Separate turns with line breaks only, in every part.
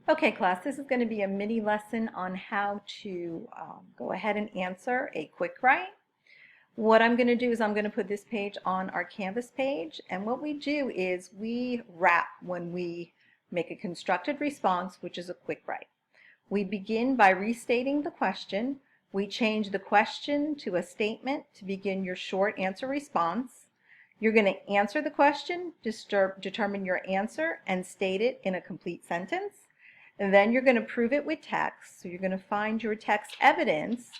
Okay, class, this is going to be a mini lesson on how to go ahead and answer a quick write. What I'm going to do is I'm going to put this page on our Canvas page, and what we do is we wrap when we make a constructed response, which is a quick write. We begin by restating the question. We change the question to a statement to begin your short answer response. You're going to answer the question, determine your answer, and state it in a complete sentence. And then you're going to prove it with text. So you're going to find your text evidence.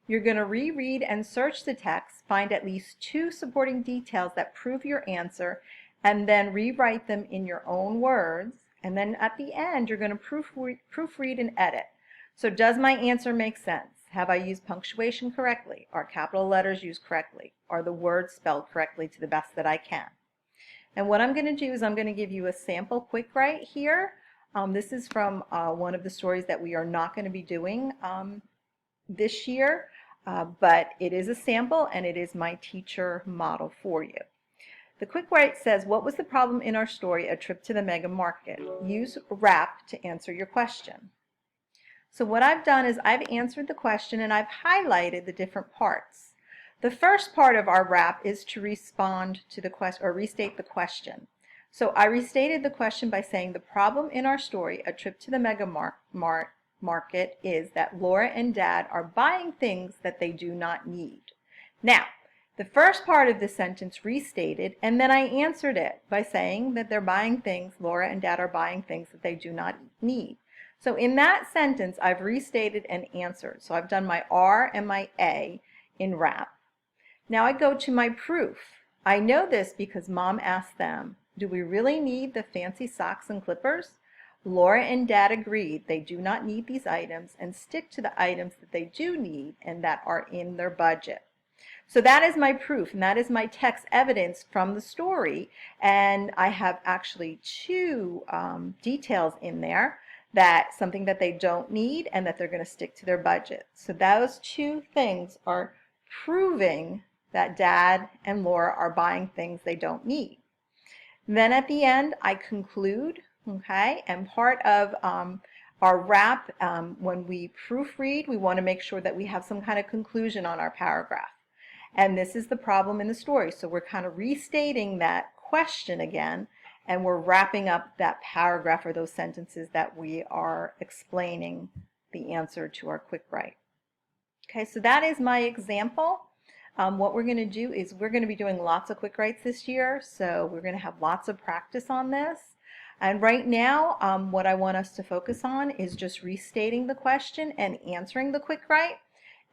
You're going to reread and search the text, find at least 2 supporting details that prove your answer, and then rewrite them in your own words. And then at the end, you're going to proofread and edit. So does my answer make sense? Have I used punctuation correctly? Are capital letters used correctly? Are the words spelled correctly to the best that I can? And what I'm going to do is I'm going to give you a sample quick write here. This is from one of the stories that we are not going to be doing this year, but it is a sample and it is my teacher model for you. The quick write says, what was the problem in our story, A Trip to the Mega Market? Use wrap to answer your question. So what I've done is I've answered the question and I've highlighted the different parts. The first part of our wrap is to respond to the question or restate the question. So I restated the question by saying the problem in our story, A Trip to the Mega Market, is that Laura and Dad are buying things that they do not need. Now, the first part of the sentence restated, and then I answered it by saying that they're buying things, Laura and Dad are buying things that they do not need. So in that sentence, I've restated and answered. So I've done my R and my A in wrap. Now I go to my proof. I know this because Mom asked them, do we really need the fancy socks and clippers? Laura and Dad agreed they do not need these items and stick to the items that they do need and that are in their budget. So that is my proof, and that is my text evidence from the story. And I have actually 2 details in there, that something that they don't need and that they're going to stick to their budget. So those 2 things are proving that Dad and Laura are buying things they don't need. Then at the end, I conclude, okay, and part of our wrap, when we proofread, we want to make sure that we have some kind of conclusion on our paragraph. And this is the problem in the story. So we're kind of restating that question again, and we're wrapping up that paragraph or those sentences that we are explaining the answer to our quick write. Okay, so that is my example. What we're going to do is we're going to be doing lots of quick writes this year, so we're going to have lots of practice on this. And right now, what I want us to focus on is just restating the question and answering the quick write.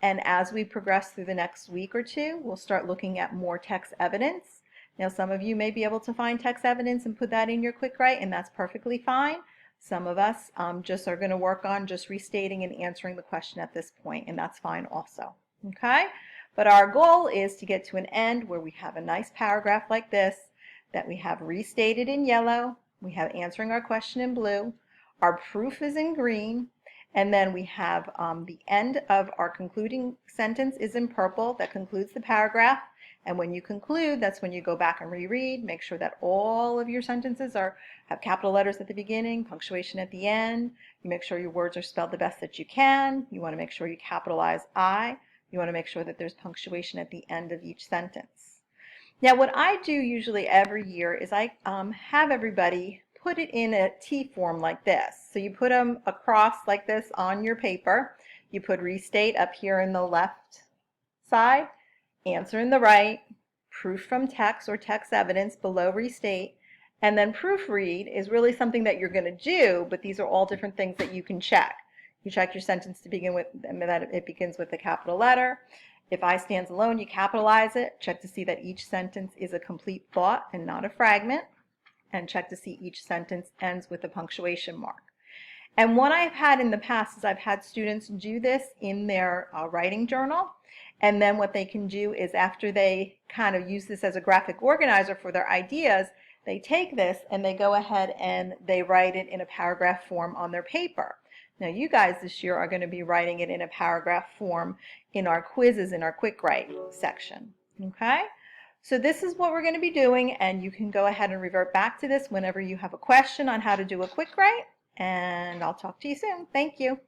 And as we progress through the next week or 2, we'll start looking at more text evidence. Now, some of you may be able to find text evidence and put that in your quick write, and that's perfectly fine. Some of us just are going to work on just restating and answering the question at this point, and that's fine also. Okay? But our goal is to get to an end where we have a nice paragraph like this, that we have restated in yellow, we have answering our question in blue, our proof is in green, and then we have the end of our concluding sentence is in purple. That concludes the paragraph. And when you conclude, that's when you go back and reread. Make sure that all of your sentences have capital letters at the beginning, punctuation at the end. You make sure your words are spelled the best that you can. You want to make sure you capitalize I. You want to make sure that there's punctuation at the end of each sentence. Now, what I do usually every year is I have everybody put it in a T form like this. So you put them across like this on your paper. You put restate up here in the left side, answer in the right, proof from text or text evidence below restate, and then proofread is really something that you're going to do, but these are all different things that you can check. You check your sentence to begin with, and that it begins with a capital letter. If I stands alone, you capitalize it. Check to see that each sentence is a complete thought and not a fragment. And check to see each sentence ends with a punctuation mark. And what I've had in the past is I've had students do this in their writing journal, and then what they can do is after they kind of use this as a graphic organizer for their ideas, they take this and they go ahead and they write it in a paragraph form on their paper. Now you guys this year are going to be writing it in a paragraph form in our quizzes in our quick write section. Okay? So this is what we're going to be doing, and you can go ahead and revert back to this whenever you have a question on how to do a quick write, and I'll talk to you soon. Thank you.